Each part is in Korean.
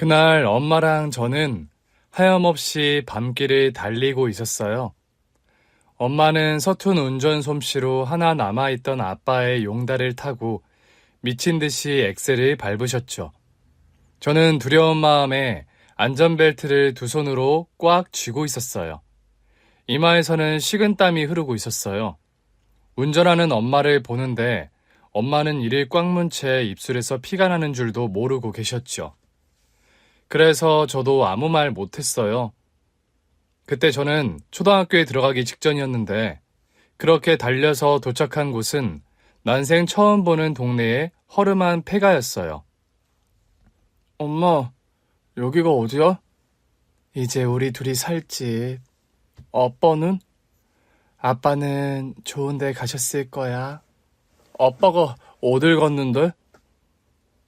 그날 엄마랑 저는 하염없이 밤길을 달리고 있었어요. 엄마는 서툰 운전 솜씨로 하나 남아있던 아빠의 용달을 타고 미친 듯이 엑셀을 밟으셨죠. 저는 두려운 마음에 안전벨트를 두 손으로 꽉 쥐고 있었어요. 이마에서는 식은땀이 흐르고 있었어요. 운전하는 엄마를 보는데 엄마는 이를 꽉 문 채 입술에서 피가 나는 줄도 모르고 계셨죠. 그래서 저도 아무 말 못했어요. 그때 저는 초등학교에 들어가기 직전이었는데 그렇게 달려서 도착한 곳은 난생 처음 보는 동네의 허름한 폐가였어요. 엄마, 여기가 어디야? 이제 우리 둘이 살 집. 아빠는? 아빠는 좋은 데 가셨을 거야. 아빠가 어딜 갔는데?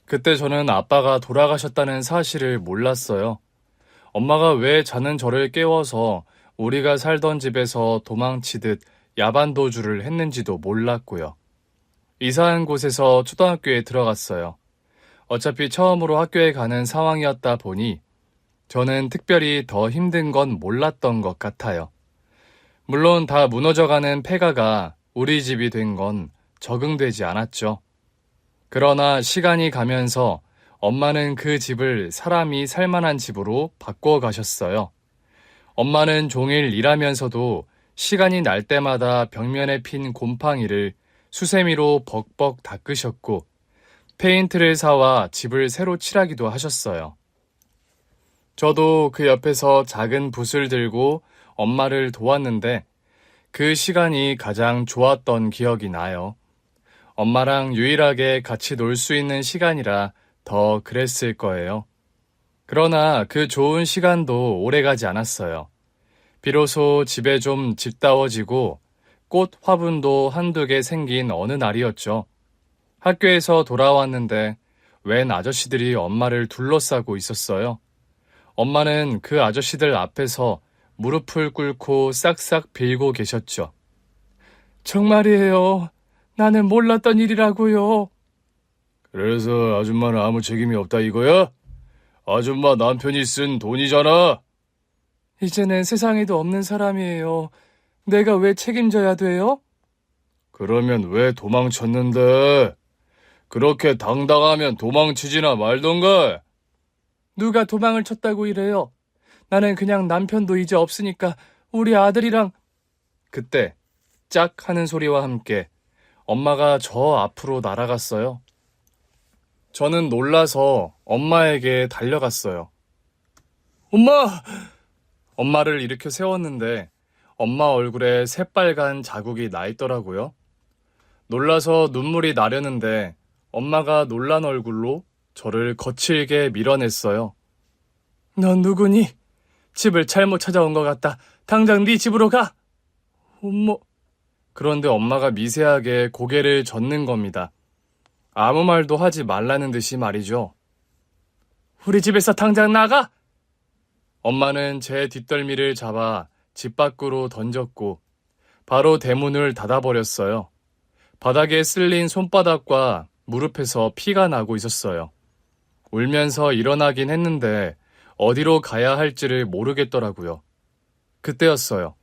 그때 저는 아빠가 돌아가셨다는 사실을 몰랐어요. 엄마가 왜 자는 저를 깨워서 우리가 살던 집에서 도망치듯 야반도주를 했는지도 몰랐고요. 이사한 곳에서 초등학교에 들어갔어요. 어차피 처음으로 학교에 가는 상황이었다 보니 저는 특별히 더 힘든 건 몰랐던 것 같아요. 물론 다 무너져가는 폐가가 우리 집이 된 건 적응되지 않았죠. 그러나 시간이 가면서 엄마는 그 집을 사람이 살만한 집으로 바꿔 가셨어요. 엄마는 종일 일하면서도 시간이 날 때마다 벽면에 핀 곰팡이를 수세미로 벅벅 닦으셨고 페인트를 사와 집을 새로 칠하기도 하셨어요. 저도 그 옆에서 작은 붓을 들고 엄마를 도왔는데 그 시간이 가장 좋았던 기억이 나요. 엄마랑 유일하게 같이 놀 수 있는 시간이라 더 그랬을 거예요. 그러나 그 좋은 시간도 오래가지 않았어요. 비로소 집에 좀 집다워지고 꽃 화분도 한두 개 생긴 어느 날이었죠. 학교에서 돌아왔는데 웬 아저씨들이 엄마를 둘러싸고 있었어요. 엄마는 그 아저씨들 앞에서 무릎을 꿇고 싹싹 빌고 계셨죠. 정말이에요. 나는 몰랐던 일이라고요. 그래서 아줌마는 아무 책임이 없다 이거야? 아줌마 남편이 쓴 돈이잖아. 이제는 세상에도 없는 사람이에요. 내가 왜 책임져야 돼요? 그러면 왜 도망쳤는데? 그렇게 당당하면 도망치지나 말던가. 누가 도망을 쳤다고 이래요? 나는 그냥 남편도 이제 없으니까 우리 아들이랑. 그때 짝 하는 소리와 함께 엄마가 저 앞으로 날아갔어요. 저는 놀라서 엄마에게 달려갔어요. 엄마! 엄마를 일으켜 세웠는데 엄마 얼굴에 새빨간 자국이 나 있더라고요. 놀라서 눈물이 나려는데 엄마가 놀란 얼굴로 저를 거칠게 밀어냈어요. 넌 누구니? 집을 잘못 찾아온 것 같다. 당장 네 집으로 가! 엄마. 그런데 엄마가 미세하게 고개를 젓는 겁니다. 아무 말도 하지 말라는 듯이 말이죠. 우리 집에서 당장 나가! 엄마는 제 뒷덜미를 잡아 집 밖으로 던졌고 바로 대문을 닫아버렸어요. 바닥에 쓸린 손바닥과 무릎에서 피가 나고 있었어요. 울면서 일어나긴 했는데 어디로 가야 할지를 모르겠더라고요. 그때였어요.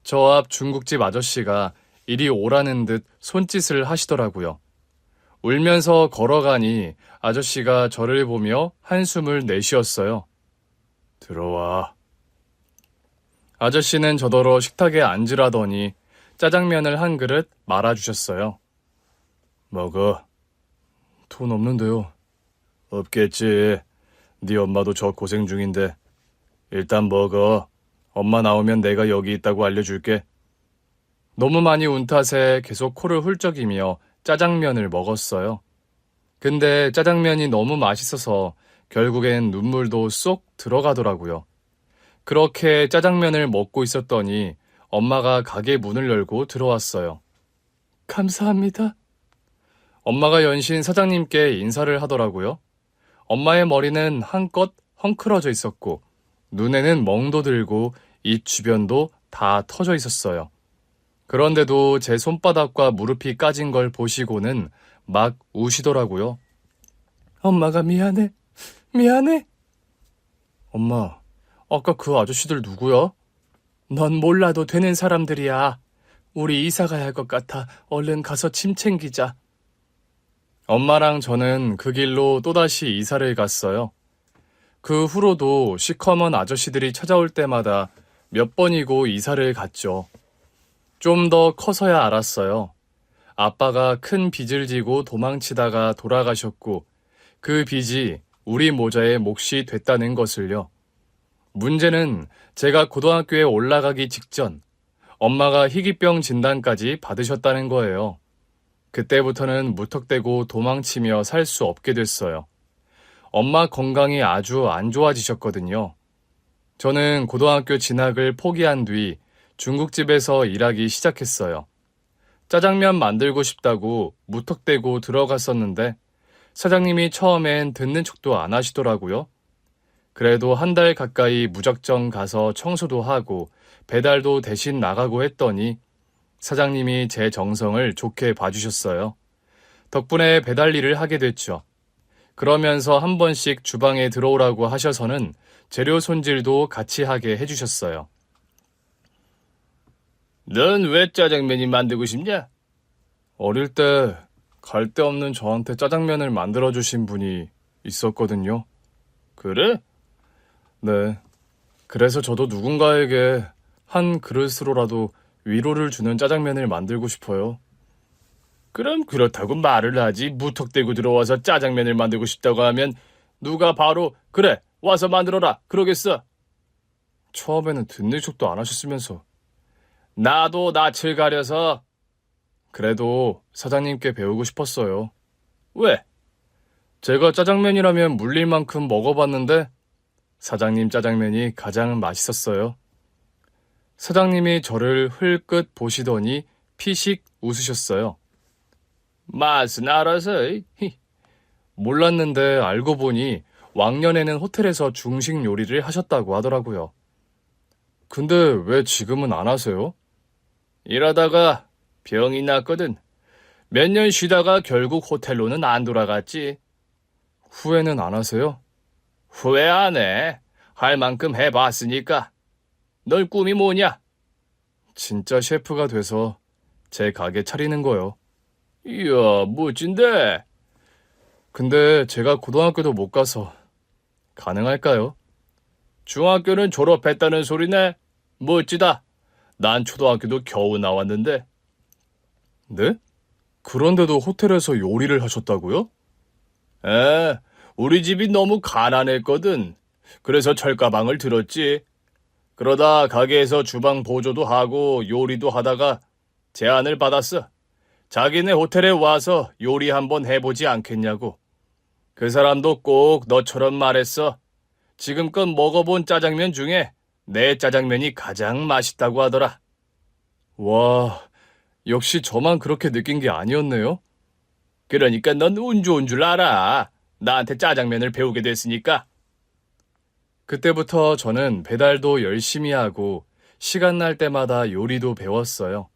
저 앞 중국집 아저씨가 이리 오라는 듯 손짓을 하시더라고요. 울면서 걸어가니 아저씨가 저를 보며 한숨을 내쉬었어요. 들어와. 아저씨는 저더러 식탁에 앉으라더니 짜장면을 한 그릇 말아주셨어요. 먹어. 돈 없는데요. 없겠지. 네 엄마도 저 고생 중인데. 일단 먹어. 엄마 나오면 내가 여기 있다고 알려줄게. 너무 많이 운 탓에 계속 코를 훌쩍이며 짜장면을 먹었어요. 근데 짜장면이 너무 맛있어서 결국엔 눈물도 쏙 들어가더라고요. 그렇게 짜장면을 먹고 있었더니 엄마가 가게 문을 열고 들어왔어요. 감사합니다. 엄마가 연신 사장님께 인사를 하더라고요. 엄마의 머리는 한껏 헝클어져 있었고 눈에는 멍도 들고 입 주변도 다 터져 있었어요. 그런데도 제 손바닥과 무릎이 까진 걸 보시고는 막 우시더라고요. 엄마가 미안해. 미안해. 엄마, 아까 그 아저씨들 누구야? 넌 몰라도 되는 사람들이야. 우리 이사 가야 할 것 같아. 얼른 가서 짐 챙기자. 엄마랑 저는 그 길로 또다시 이사를 갔어요. 그 후로도 시커먼 아저씨들이 찾아올 때마다 몇 번이고 이사를 갔죠. 좀 더 커서야 알았어요. 아빠가 큰 빚을 지고 도망치다가 돌아가셨고 그 빚이 우리 모자의 몫이 됐다는 것을요. 문제는 제가 고등학교에 올라가기 직전 엄마가 희귀병 진단까지 받으셨다는 거예요. 그때부터는 무턱대고 도망치며 살 수 없게 됐어요. 엄마 건강이 아주 안 좋아지셨거든요. 저는 고등학교 진학을 포기한 뒤 중국집에서 일하기 시작했어요. 짜장면 만들고 싶다고 무턱대고 들어갔었는데 사장님이 처음엔 듣는 척도 안 하시더라고요. 그래도 한 달 가까이 무작정 가서 청소도 하고 배달도 대신 나가고 했더니 사장님이 제 정성을 좋게 봐주셨어요. 덕분에 배달 일을 하게 됐죠. 그러면서 한 번씩 주방에 들어오라고 하셔서는 재료 손질도 같이 하게 해주셨어요. 넌 왜 짜장면이 만들고 싶냐? 어릴 때 갈 데 없는 저한테 짜장면을 만들어주신 분이 있었거든요. 그래? 네. 그래서 저도 누군가에게 한 그릇으로라도 위로를 주는 짜장면을 만들고 싶어요. 그럼 그렇다고 말을 하지. 무턱대고 들어와서 짜장면을 만들고 싶다고 하면 누가 바로 그래 와서 만들어라 그러겠어. 처음에는 듣는 척도 안 하셨으면서. 나도 낯을 가려서. 그래도 사장님께 배우고 싶었어요. 왜? 제가 짜장면이라면 물릴 만큼 먹어봤는데 사장님 짜장면이 가장 맛있었어요. 사장님이 저를 흘끗 보시더니 피식 웃으셨어요. 맛은 알아서. 몰랐는데 알고 보니 왕년에는 호텔에서 중식 요리를 하셨다고 하더라고요. 근데 왜 지금은 안 하세요? 이러다가 병이 났거든. 몇 년 쉬다가 결국 호텔로는 안 돌아갔지. 후회는 안 하세요? 후회 안 해. 할 만큼 해봤으니까. 널 꿈이 뭐냐? 진짜 셰프가 돼서 제 가게 차리는 거요. 이야, 멋진데. 근데 제가 고등학교도 못 가서 가능할까요? 중학교는 졸업했다는 소리네. 멋지다. 난 초등학교도 겨우 나왔는데. 네? 그런데도 호텔에서 요리를 하셨다고요? 우리 집이 너무 가난했거든. 그래서 철가방을 들었지. 그러다 가게에서 주방 보조도 하고 요리도 하다가 제안을 받았어. 자기네 호텔에 와서 요리 한번 해보지 않겠냐고. 그 사람도 꼭 너처럼 말했어. 지금껏 먹어본 짜장면 중에 내 짜장면이 가장 맛있다고 하더라. 와, 역시 저만 그렇게 느낀 게 아니었네요. 그러니까 넌 운 좋은 줄 알아. 나한테 짜장면을 배우게 됐으니까. 그때부터 저는 배달도 열심히 하고 시간 날 때마다 요리도 배웠어요.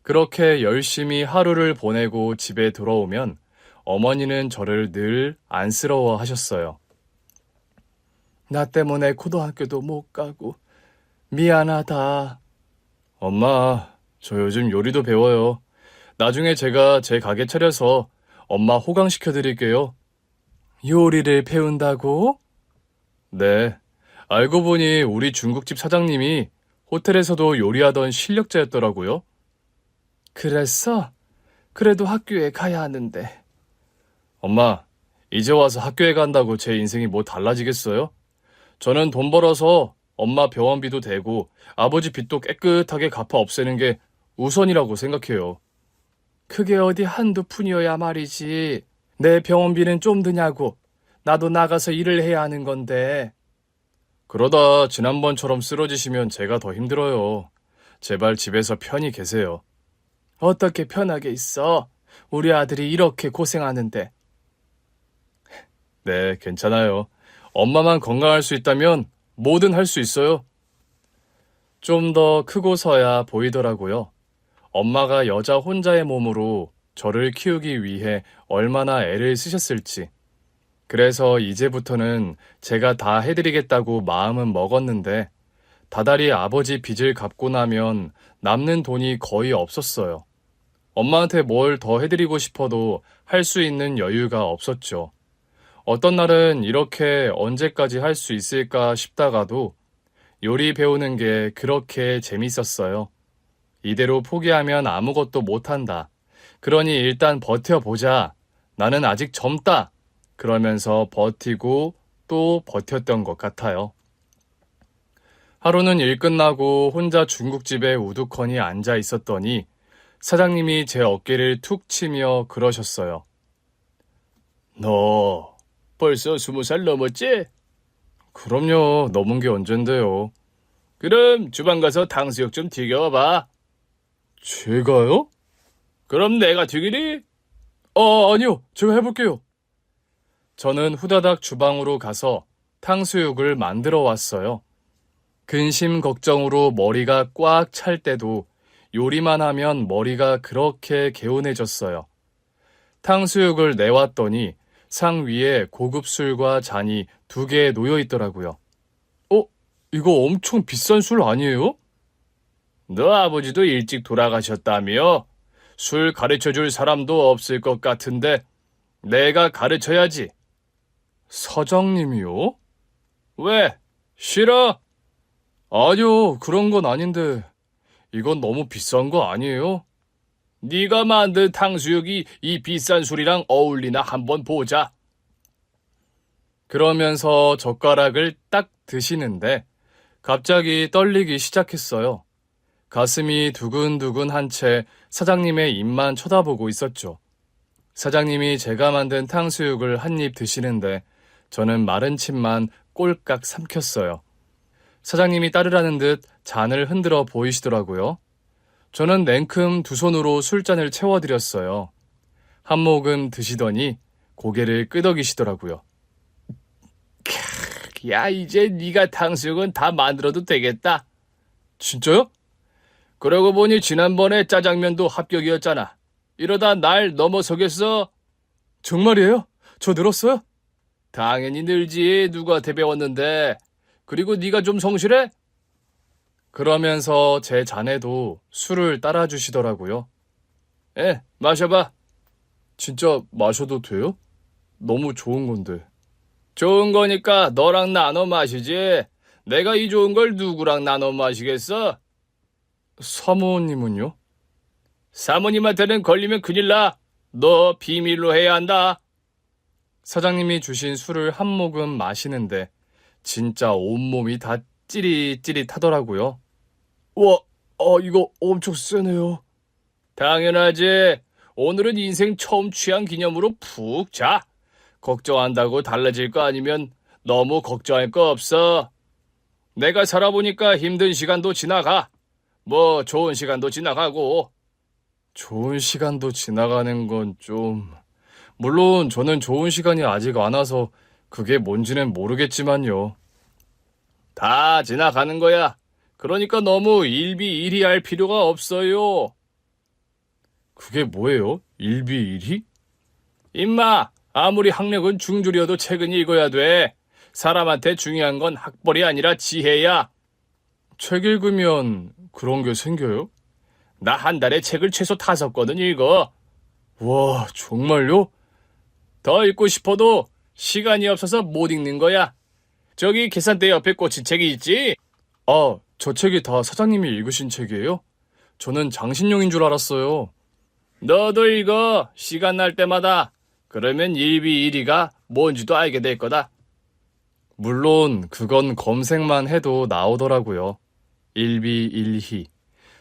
그렇게 열심히 하루를 보내고 집에 돌아오면 어머니는 저를 늘 안쓰러워 하셨어요. 나 때문에 고등학교도 못 가고 미안하다. 엄마, 저 요즘 요리도 배워요. 나중에 제가 제 가게 차려서 엄마 호강시켜 드릴게요. 요리를 배운다고? 네. 알고 보니 우리 중국집 사장님이 호텔에서도 요리하던 실력자였더라고요. 그랬어? 그래도 학교에 가야 하는데. 엄마, 이제 와서 학교에 간다고 제 인생이 뭐 달라지겠어요? 저는 돈 벌어서 엄마 병원비도 대고 아버지 빚도 깨끗하게 갚아 없애는 게 우선이라고 생각해요. 그게 어디 한두 푼이어야 말이지. 내 병원비는 좀 드냐고. 나도 나가서 일을 해야 하는 건데. 그러다 지난번처럼 쓰러지시면 제가 더 힘들어요. 제발 집에서 편히 계세요. 어떻게 편하게 있어? 우리 아들이 이렇게 고생하는데. 네, 괜찮아요. 엄마만 건강할 수 있다면 뭐든 할 수 있어요. 좀 더 크고서야 보이더라고요. 엄마가 여자 혼자의 몸으로 저를 키우기 위해 얼마나 애를 쓰셨을지. 그래서 이제부터는 제가 다 해드리겠다고 마음은 먹었는데 다달이 아버지 빚을 갚고 나면 남는 돈이 거의 없었어요. 엄마한테 뭘 더 해드리고 싶어도 할 수 있는 여유가 없었죠. 어떤 날은 이렇게 언제까지 할 수 있을까 싶다가도 요리 배우는 게 그렇게 재밌었어요. 이대로 포기하면 아무것도 못한다. 그러니 일단 버텨보자. 나는 아직 젊다. 그러면서 버티고 또 버텼던 것 같아요. 하루는 일 끝나고 혼자 중국집에 우두커니 앉아 있었더니 사장님이 제 어깨를 툭 치며 그러셨어요. 너 벌써 20살 넘었지? 그럼요. 넘은 게 언젠데요. 그럼 주방 가서 탕수육 좀 튀겨와봐. 제가요? 그럼 내가 튀기니? 아니요. 제가 해볼게요. 저는 후다닥 주방으로 가서 탕수육을 만들어 왔어요. 근심 걱정으로 머리가 꽉 찰 때도 요리만 하면 머리가 그렇게 개운해졌어요. 탕수육을 내왔더니 상 위에 고급 술과 잔이 2개 놓여 있더라고요. 이거 엄청 비싼 술 아니에요? 너 아버지도 일찍 돌아가셨다며? 술 가르쳐줄 사람도 없을 것 같은데 내가 가르쳐야지. 사장님이요? 왜? 싫어? 아니요, 그런 건 아닌데 이건 너무 비싼 거 아니에요? 네가 만든 탕수육이 이 비싼 술이랑 어울리나 한번 보자. 그러면서 젓가락을 딱 드시는데 갑자기 떨리기 시작했어요. 가슴이 두근두근한 채 사장님의 입만 쳐다보고 있었죠. 사장님이 제가 만든 탕수육을 한 입 드시는데 저는 마른 침만 꼴깍 삼켰어요. 사장님이 따르라는 듯 잔을 흔들어 보이시더라고요. 저는 냉큼 2손으로 술잔을 채워드렸어요. 한 모금 드시더니 고개를 끄덕이시더라고요. 야, 이제 네가 탕수육은 다 만들어도 되겠다. 진짜요? 그러고 보니 지난번에 짜장면도 합격이었잖아. 이러다 날 넘어서겠어? 정말이에요? 저 늘었어요? 당연히 늘지. 누구한테 배웠는데. 그리고 네가 좀 성실해? 그러면서 제 잔에도 술을 따라주시더라고요. 마셔봐. 진짜 마셔도 돼요? 너무 좋은 건데. 좋은 거니까 너랑 나눠 마시지. 내가 이 좋은 걸 누구랑 나눠 마시겠어? 사모님은요? 사모님한테는 걸리면 큰일 나. 너 비밀로 해야 한다. 사장님이 주신 술을 한 모금 마시는데 진짜 온몸이 다 찌릿찌릿하더라고요. 와, 이거 엄청 세네요. 당연하지. 오늘은 인생 처음 취한 기념으로 푹 자. 걱정한다고 달라질 거 아니면 너무 걱정할 거 없어. 내가 살아보니까 힘든 시간도 지나가. 뭐 좋은 시간도 지나가고. 좋은 시간도 지나가는 건 좀... 물론 저는 좋은 시간이 아직 안 와서 그게 뭔지는 모르겠지만요. 다 지나가는 거야. 그러니까 너무 일비일이할 필요가 없어요. 그게 뭐예요? 일비일이? 임마, 아무리 학력은 중졸이어도 책은 읽어야 돼. 사람한테 중요한 건 학벌이 아니라 지혜야. 책 읽으면 그런 게 생겨요? 나 한 달에 책을 최소 5권은 읽어. 와, 정말요? 더 읽고 싶어도 시간이 없어서 못 읽는 거야. 저기 계산대 옆에 꽂힌 책이 있지? 저 책이 다 사장님이 읽으신 책이에요? 저는 장신용인 줄 알았어요. 너도 읽어. 시간 날 때마다. 그러면 일비일이가 뭔지도 알게 될 거다. 물론 그건 검색만 해도 나오더라고요. 일비일희.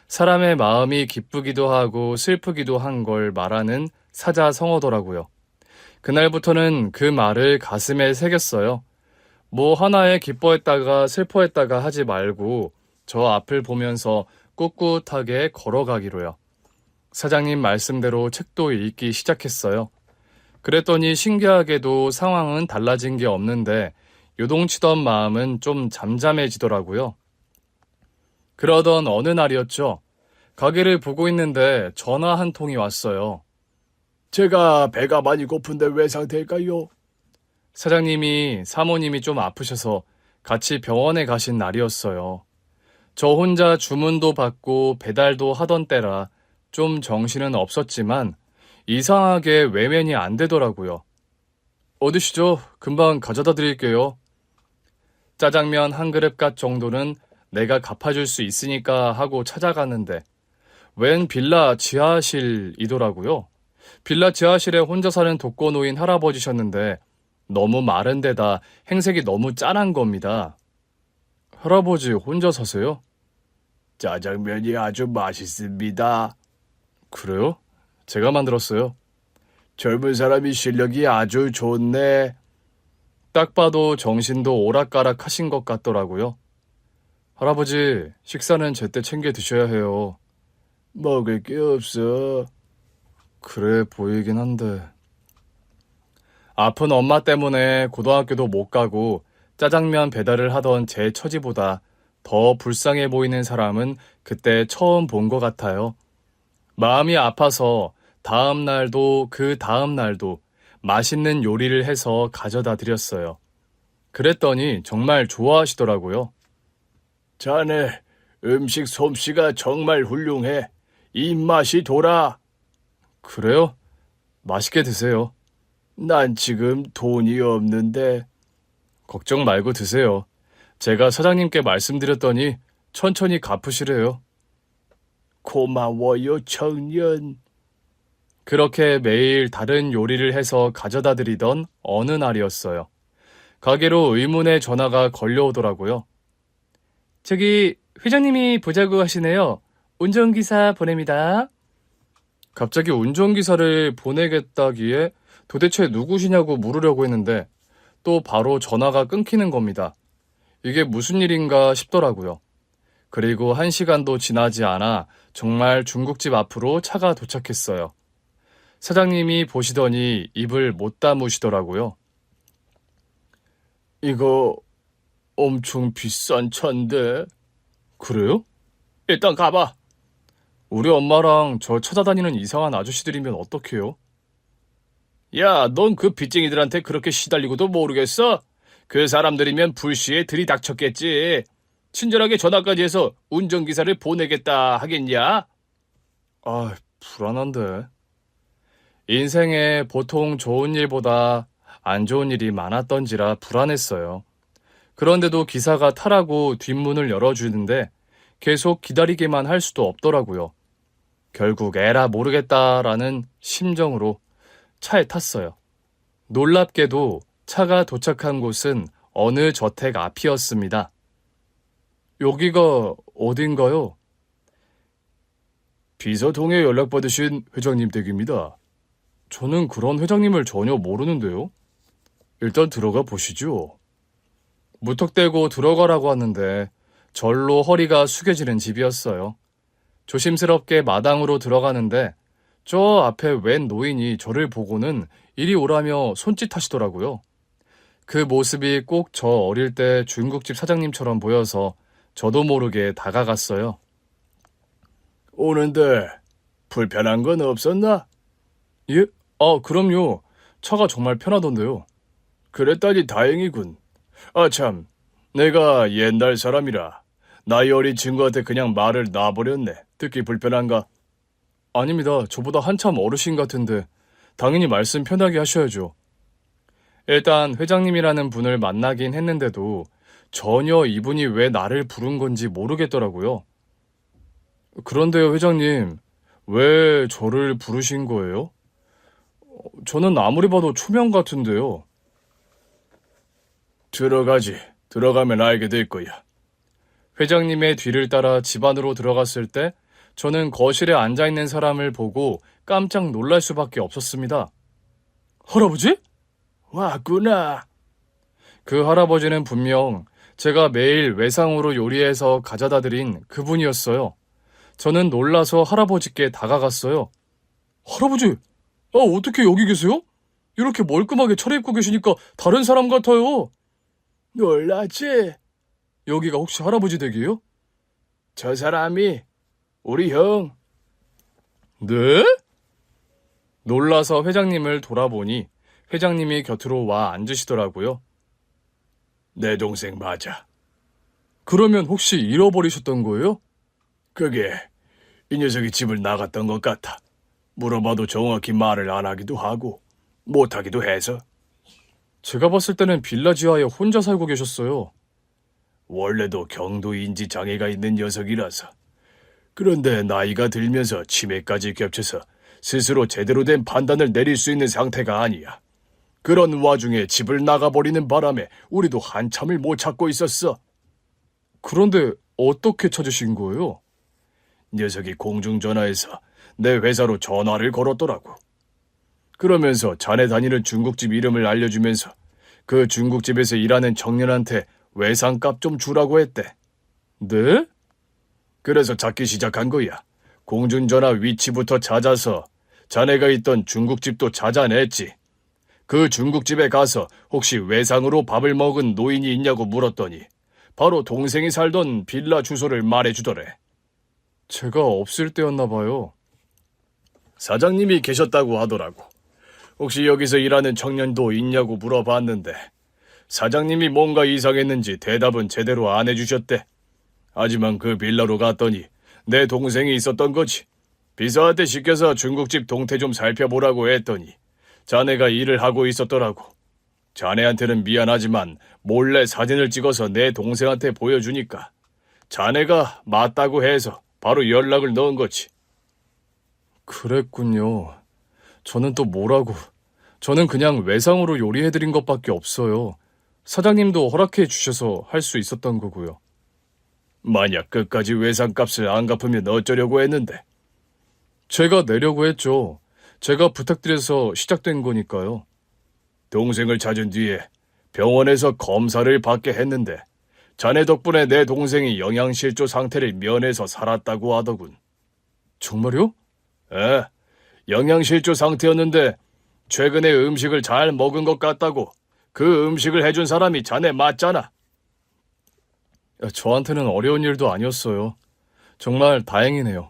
사람의 마음이 기쁘기도 하고 슬프기도 한 걸 말하는 사자성어더라고요. 그날부터는 그 말을 가슴에 새겼어요. 뭐 하나에 기뻐했다가 슬퍼했다가 하지 말고 저 앞을 보면서 꿋꿋하게 걸어가기로요. 사장님 말씀대로 책도 읽기 시작했어요. 그랬더니 신기하게도 상황은 달라진 게 없는데 요동치던 마음은 좀 잠잠해지더라고요. 그러던 어느 날이었죠. 가게를 보고 있는데 전화 한 통이 왔어요. 제가 배가 많이 고픈데 왜 상태일까요? 사장님이 사모님이 좀 아프셔서 같이 병원에 가신 날이었어요. 저 혼자 주문도 받고 배달도 하던 때라 좀 정신은 없었지만 이상하게 외면이 안 되더라고요. 어디시죠? 금방 가져다 드릴게요. 짜장면 한 그릇값 정도는 내가 갚아줄 수 있으니까 하고 찾아갔는데 웬 빌라 지하실이더라고요. 빌라 지하실에 혼자 사는 독거노인 할아버지셨는데 너무 마른 데다 행색이 너무 짠한 겁니다. 할아버지 혼자 사세요? 짜장면이 아주 맛있습니다. 그래요? 제가 만들었어요. 젊은 사람이 실력이 아주 좋네. 딱 봐도 정신도 오락가락 하신 것 같더라고요. 할아버지, 식사는 제때 챙겨 드셔야 해요. 먹을 게 없어. 그래 보이긴 한데. 아픈 엄마 때문에 고등학교도 못 가고 짜장면 배달을 하던 제 처지보다 더 불쌍해 보이는 사람은 그때 처음 본 것 같아요. 마음이 아파서 다음 날도 그 다음 날도 맛있는 요리를 해서 가져다 드렸어요. 그랬더니 정말 좋아하시더라고요. 자네, 음식 솜씨가 정말 훌륭해. 입맛이 돌아. 그래요? 맛있게 드세요. 난 지금 돈이 없는데. 걱정 말고 드세요. 제가 사장님께 말씀드렸더니 천천히 갚으시래요. 고마워요, 청년. 그렇게 매일 다른 요리를 해서 가져다 드리던 어느 날이었어요. 가게로 의문의 전화가 걸려오더라고요. 저기 회장님이 보자고 하시네요. 운전기사 보냅니다. 갑자기 운전기사를 보내겠다기에 도대체 누구시냐고 물으려고 했는데 또 바로 전화가 끊기는 겁니다. 이게 무슨 일인가 싶더라고요. 그리고 1시간도 지나지 않아 정말 중국집 앞으로 차가 도착했어요. 사장님이 보시더니 입을 못 다무시더라고요. 이거 엄청 비싼 차인데. 그래요? 일단 가봐. 우리 엄마랑 저 찾아다니는 이상한 아저씨들이면 어떡해요? 야, 넌 그 빚쟁이들한테 그렇게 시달리고도 모르겠어? 그 사람들이면 불시에 들이닥쳤겠지. 친절하게 전화까지 해서 운전기사를 보내겠다 하겠냐? 아, 불안한데. 인생에 보통 좋은 일보다 안 좋은 일이 많았던지라 불안했어요. 그런데도 기사가 타라고 뒷문을 열어주는데 계속 기다리기만 할 수도 없더라고요. 결국 에라 모르겠다라는 심정으로 차에 탔어요. 놀랍게도 차가 도착한 곳은 어느 저택 앞이었습니다. 여기가 어딘가요? 비서통에 연락받으신 회장님 댁입니다. 저는 그런 회장님을 전혀 모르는데요. 일단 들어가 보시죠. 무턱대고 들어가라고 하는데 절로 허리가 숙여지는 집이었어요. 조심스럽게 마당으로 들어가는데 저 앞에 웬 노인이 저를 보고는 이리 오라며 손짓하시더라고요. 그 모습이 꼭 저 어릴 때 중국집 사장님처럼 보여서 저도 모르게 다가갔어요. 오는데 불편한 건 없었나? 예? 그럼요. 차가 정말 편하던데요. 그랬다니 다행이군. 참, 내가 옛날 사람이라 나이 어린 친구한테 그냥 말을 놔버렸네. 듣기 불편한가? 아닙니다. 저보다 한참 어르신 같은데 당연히 말씀 편하게 하셔야죠. 일단 회장님이라는 분을 만나긴 했는데도 전혀 이분이 왜 나를 부른 건지 모르겠더라고요. 그런데요, 회장님, 왜 저를 부르신 거예요? 저는 아무리 봐도 초면 같은데요. 들어가지. 들어가면 알게 될 거야. 회장님의 뒤를 따라 집 안으로 들어갔을 때 저는 거실에 앉아있는 사람을 보고 깜짝 놀랄 수밖에 없었습니다. 할아버지? 왔구나. 그 할아버지는 분명 제가 매일 외상으로 요리해서 가져다 드린 그분이었어요. 저는 놀라서 할아버지께 다가갔어요. 할아버지, 어떻게 여기 계세요? 이렇게 멀끔하게 차려입고 계시니까 다른 사람 같아요. 놀랐지? 여기가 혹시 할아버지 댁이에요? 저 사람이 우리 형. 네? 놀라서 회장님을 돌아보니 회장님이 곁으로 와 앉으시더라고요. 내 동생 맞아. 그러면 혹시 잃어버리셨던 거예요? 그게 이 녀석이 집을 나갔던 것 같아. 물어봐도 정확히 말을 안 하기도 하고 못하기도 해서. 제가 봤을 때는 빌라 지하에 혼자 살고 계셨어요. 원래도 경도 인지 장애가 있는 녀석이라서. 그런데 나이가 들면서 치매까지 겹쳐서 스스로 제대로 된 판단을 내릴 수 있는 상태가 아니야. 그런 와중에 집을 나가버리는 바람에 우리도 한참을 못 찾고 있었어. 그런데 어떻게 찾으신 거예요? 녀석이 공중전화에서 내 회사로 전화를 걸었더라고. 그러면서 자네 다니는 중국집 이름을 알려주면서 그 중국집에서 일하는 청년한테 외상값 좀 주라고 했대. 네? 그래서 찾기 시작한 거야. 공중전화 위치부터 찾아서 자네가 있던 중국집도 찾아냈지. 그 중국집에 가서 혹시 외상으로 밥을 먹은 노인이 있냐고 물었더니 바로 동생이 살던 빌라 주소를 말해주더래. 제가 없을 때였나 봐요. 사장님이 계셨다고 하더라고. 혹시 여기서 일하는 청년도 있냐고 물어봤는데 사장님이 뭔가 이상했는지 대답은 제대로 안 해주셨대. 하지만 그 빌라로 갔더니 내 동생이 있었던 거지. 비서한테 시켜서 중국집 동태 좀 살펴보라고 했더니 자네가 일을 하고 있었더라고. 자네한테는 미안하지만 몰래 사진을 찍어서 내 동생한테 보여주니까 자네가 맞다고 해서 바로 연락을 넣은 거지. 그랬군요. 저는 또 뭐라고. 저는 그냥 외상으로 요리해드린 것밖에 없어요. 사장님도 허락해 주셔서 할 수 있었던 거고요. 만약 끝까지 외상값을 안 갚으면 어쩌려고 했는데. 제가 내려고 했죠. 제가 부탁드려서 시작된 거니까요. 동생을 찾은 뒤에 병원에서 검사를 받게 했는데 자네 덕분에 내 동생이 영양실조 상태를 면해서 살았다고 하더군. 정말요? 영양실조 상태였는데 최근에 음식을 잘 먹은 것 같다고. 그 음식을 해준 사람이 자네 맞잖아. 저한테는 어려운 일도 아니었어요. 정말 다행이네요.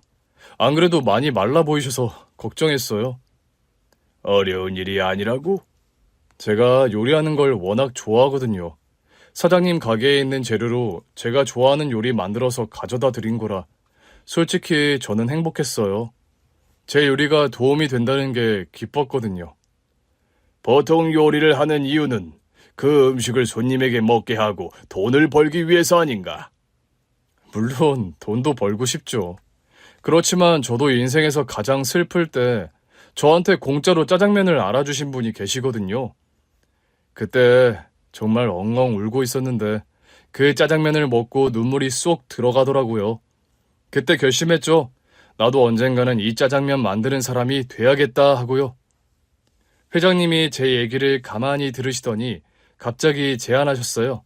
안 그래도 많이 말라 보이셔서 걱정했어요. 어려운 일이 아니라고? 제가 요리하는 걸 워낙 좋아하거든요. 사장님 가게에 있는 재료로 제가 좋아하는 요리 만들어서 가져다 드린 거라 솔직히 저는 행복했어요. 제 요리가 도움이 된다는 게 기뻤거든요. 보통 요리를 하는 이유는 그 음식을 손님에게 먹게 하고 돈을 벌기 위해서 아닌가? 물론 돈도 벌고 싶죠. 그렇지만 저도 인생에서 가장 슬플 때 저한테 공짜로 짜장면을 알아주신 분이 계시거든요. 그때 정말 엉엉 울고 있었는데 그 짜장면을 먹고 눈물이 쏙 들어가더라고요. 그때 결심했죠. 나도 언젠가는 이 짜장면 만드는 사람이 돼야겠다 하고요. 회장님이 제 얘기를 가만히 들으시더니 갑자기 제안하셨어요.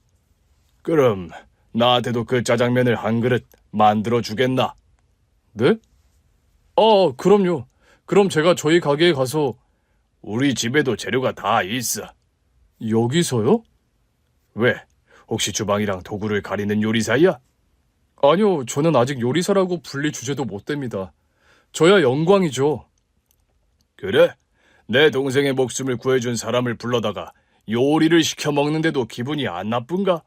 그럼 나한테도 그 짜장면을 한 그릇 만들어 주겠나? 네? 그럼요. 그럼 제가 저희 가게에 가서 우리 집에도 재료가 다 있어. 여기서요? 왜? 혹시 주방이랑 도구를 가리는 요리사야? 아니요, 저는 아직 요리사라고 불릴 주제도 못 됩니다. 저야 영광이죠. 그래? 내 동생의 목숨을 구해준 사람을 불러다가 요리를 시켜 먹는데도 기분이 안 나쁜가?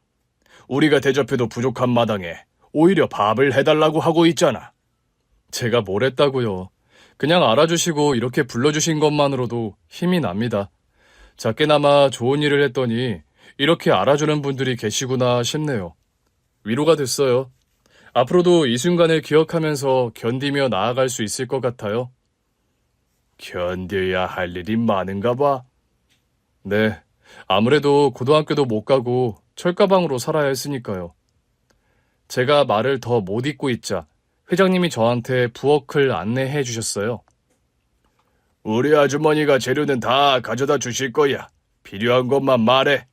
우리가 대접해도 부족한 마당에 오히려 밥을 해달라고 하고 있잖아. 제가 뭘 했다고요. 그냥 알아주시고 이렇게 불러주신 것만으로도 힘이 납니다. 작게나마 좋은 일을 했더니 이렇게 알아주는 분들이 계시구나 싶네요. 위로가 됐어요. 앞으로도 이 순간을 기억하면서 견디며 나아갈 수 있을 것 같아요. 견뎌야 할 일이 많은가 봐. 네, 아무래도 고등학교도 못 가고 철가방으로 살아야 했으니까요. 제가 말을 더 못 잇고 있자 회장님이 저한테 부엌을 안내해 주셨어요. 우리 아주머니가 재료는 다 가져다 주실 거야. 필요한 것만 말해.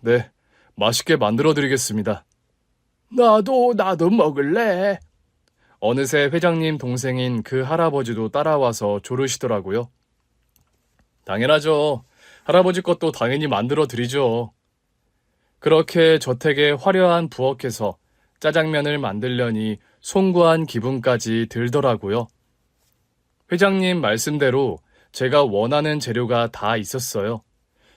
네, 맛있게 만들어 드리겠습니다. 나도 먹을래. 어느새 회장님 동생인 그 할아버지도 따라와서 조르시더라고요. 당연하죠. 할아버지 것도 당연히 만들어 드리죠. 그렇게 저택의 화려한 부엌에서 짜장면을 만들려니 송구한 기분까지 들더라고요. 회장님 말씀대로 제가 원하는 재료가 다 있었어요.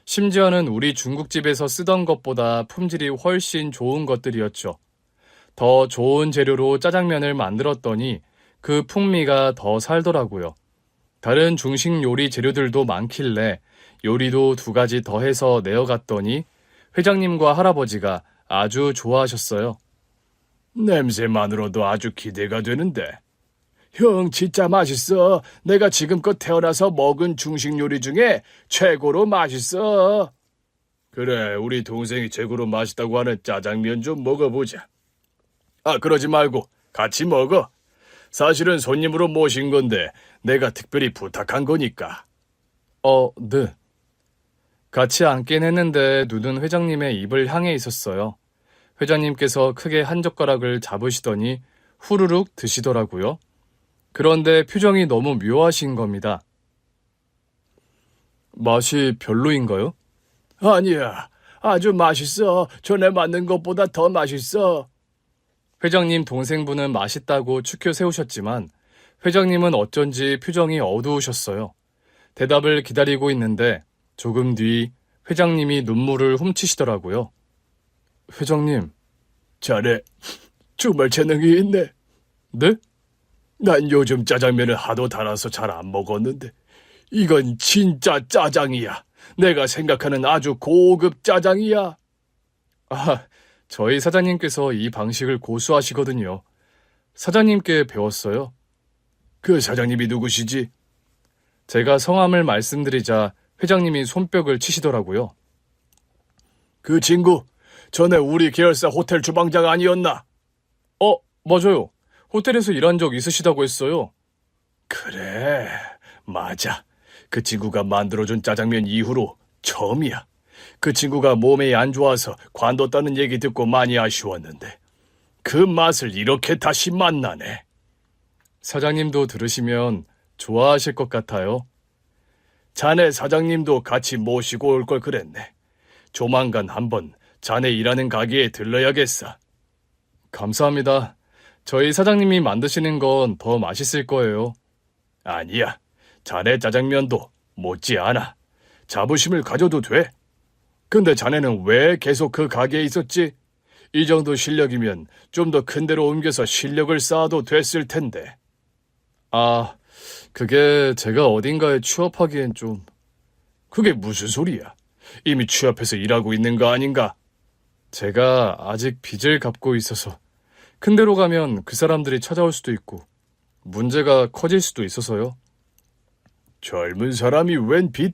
심지어는 우리 중국집에서 쓰던 것보다 품질이 훨씬 좋은 것들이었죠. 더 좋은 재료로 짜장면을 만들었더니 그 풍미가 더 살더라고요. 다른 중식 요리 재료들도 많길래 요리도 2가지 더해서 내어갔더니 회장님과 할아버지가 아주 좋아하셨어요. 냄새만으로도 아주 기대가 되는데. 형, 진짜 맛있어. 내가 지금껏 태어나서 먹은 중식 요리 중에 최고로 맛있어. 그래, 우리 동생이 최고로 맛있다고 하는 짜장면 좀 먹어보자. 아, 그러지 말고 같이 먹어. 사실은 손님으로 모신 건데 내가 특별히 부탁한 거니까. 네. 같이 앉긴 했는데 눈은 회장님의 입을 향해 있었어요. 회장님께서 크게 한 젓가락을 잡으시더니 후루룩 드시더라고요. 그런데 표정이 너무 묘하신 겁니다. 맛이 별로인가요? 아니야, 아주 맛있어. 전에 만든 것보다 더 맛있어. 회장님 동생분은 맛있다고 추켜 세우셨지만 회장님은 어쩐지 표정이 어두우셨어요. 대답을 기다리고 있는데 조금 뒤 회장님이 눈물을 훔치시더라고요. 회장님. 자네, 정말 재능이 있네. 네? 난 요즘 짜장면을 하도 달아서 잘 안 먹었는데 이건 진짜 짜장이야. 내가 생각하는 아주 고급 짜장이야. 저희 사장님께서 이 방식을 고수하시거든요. 사장님께 배웠어요. 그 사장님이 누구시지? 제가 성함을 말씀드리자 회장님이 손뼉을 치시더라고요. 그 친구, 전에 우리 계열사 호텔 주방장 아니었나? 맞아요. 호텔에서 일한 적 있으시다고 했어요. 그래, 맞아. 그 친구가 만들어준 짜장면 이후로 처음이야. 그 친구가 몸에 안 좋아서 관뒀다는 얘기 듣고 많이 아쉬웠는데 그 맛을 이렇게 다시 만나네. 사장님도 들으시면 좋아하실 것 같아요. 자네 사장님도 같이 모시고 올 걸 그랬네. 조만간 한번 자네 일하는 가게에 들러야겠어. 감사합니다. 저희 사장님이 만드시는 건 더 맛있을 거예요. 아니야, 자네 짜장면도 못지않아. 자부심을 가져도 돼. 근데 자네는 왜 계속 그 가게에 있었지? 이 정도 실력이면 좀 더 큰 데로 옮겨서 실력을 쌓아도 됐을 텐데. 그게 제가 어딘가에 취업하기엔 좀... 그게 무슨 소리야? 이미 취업해서 일하고 있는 거 아닌가? 제가 아직 빚을 갚고 있어서 큰 데로 가면 그 사람들이 찾아올 수도 있고 문제가 커질 수도 있어서요. 젊은 사람이 웬 빚?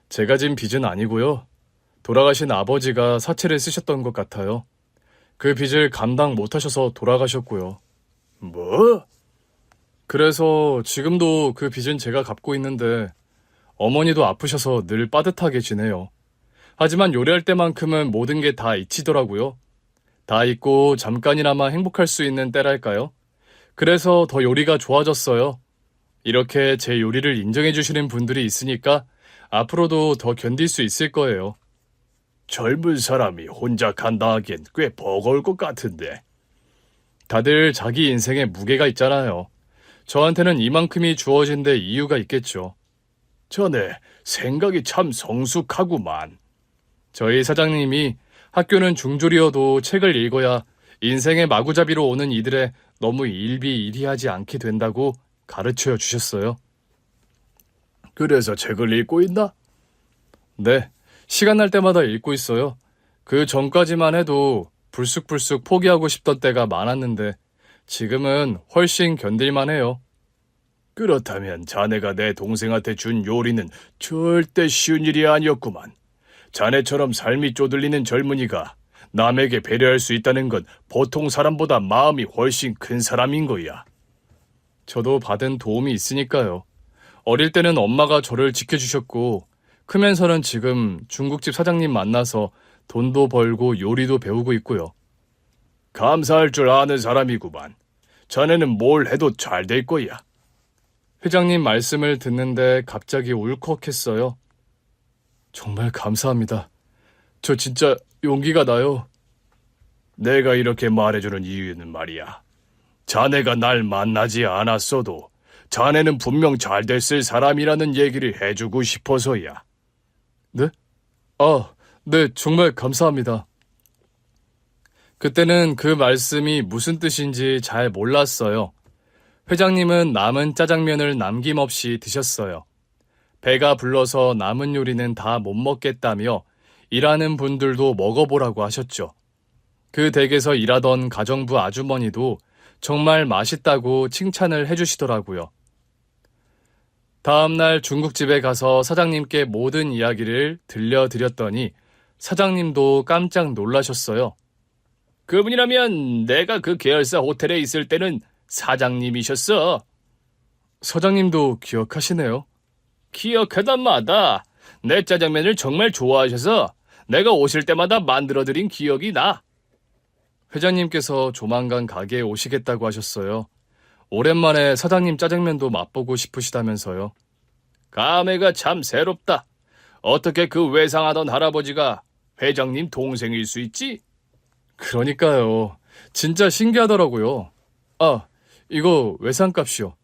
제가 진 빚은 아니고요. 돌아가신 아버지가 사채를 쓰셨던 것 같아요. 그 빚을 감당 못하셔서 돌아가셨고요. 뭐? 그래서 지금도 그 빚은 제가 갚고 있는데 어머니도 아프셔서 늘 빠듯하게 지내요. 하지만 요리할 때만큼은 모든 게 다 잊히더라고요. 다 잊고 잠깐이나마 행복할 수 있는 때랄까요? 그래서 더 요리가 좋아졌어요. 이렇게 제 요리를 인정해 주시는 분들이 있으니까 앞으로도 더 견딜 수 있을 거예요. 젊은 사람이 혼자 간다 하기엔 꽤 버거울 것 같은데. 다들 자기 인생에 무게가 있잖아요. 저한테는 이만큼이 주어진 데 이유가 있겠죠. 전에 생각이 참 성숙하구만. 저희 사장님이 학교는 중졸이어도 책을 읽어야 인생의 마구잡이로 오는 이들에 너무 일비일이하지 않게 된다고 가르쳐 주셨어요. 그래서 책을 읽고 있나? 네, 시간 날 때마다 읽고 있어요. 그 전까지만 해도 불쑥불쑥 포기하고 싶던 때가 많았는데 지금은 훨씬 견딜만 해요. 그렇다면 자네가 내 동생한테 준 요리는 절대 쉬운 일이 아니었구만. 자네처럼 삶이 쪼들리는 젊은이가 남에게 배려할 수 있다는 건 보통 사람보다 마음이 훨씬 큰 사람인 거야. 저도 받은 도움이 있으니까요. 어릴 때는 엄마가 저를 지켜주셨고 크면서는 지금 중국집 사장님 만나서 돈도 벌고 요리도 배우고 있고요. 감사할 줄 아는 사람이구만. 자네는 뭘 해도 잘 될 거야. 회장님 말씀을 듣는데 갑자기 울컥했어요. 정말 감사합니다. 저 진짜 용기가 나요. 내가 이렇게 말해주는 이유는 말이야. 자네가 날 만나지 않았어도 자네는 분명 잘 됐을 사람이라는 얘기를 해주고 싶어서야. 네? 아, 네, 정말 감사합니다. 그때는 그 말씀이 무슨 뜻인지 잘 몰랐어요. 회장님은 남은 짜장면을 남김없이 드셨어요. 배가 불러서 남은 요리는 다 못 먹겠다며 일하는 분들도 먹어보라고 하셨죠. 그 댁에서 일하던 가정부 아주머니도 정말 맛있다고 칭찬을 해주시더라고요. 다음날 중국집에 가서 사장님께 모든 이야기를 들려드렸더니 사장님도 깜짝 놀라셨어요. 그분이라면 내가 그 계열사 호텔에 있을 때는 사장님이셨어. 사장님도 기억하시네요. 기억하단 마다 내 짜장면을 정말 좋아하셔서 내가 오실 때마다 만들어드린 기억이 나. 회장님께서 조만간 가게에 오시겠다고 하셨어요. 오랜만에 사장님 짜장면도 맛보고 싶으시다면서요. 감회가 참 새롭다. 어떻게 그 외상하던 할아버지가 회장님 동생일 수 있지? 그러니까요. 진짜 신기하더라고요. 아, 이거 외상값이요.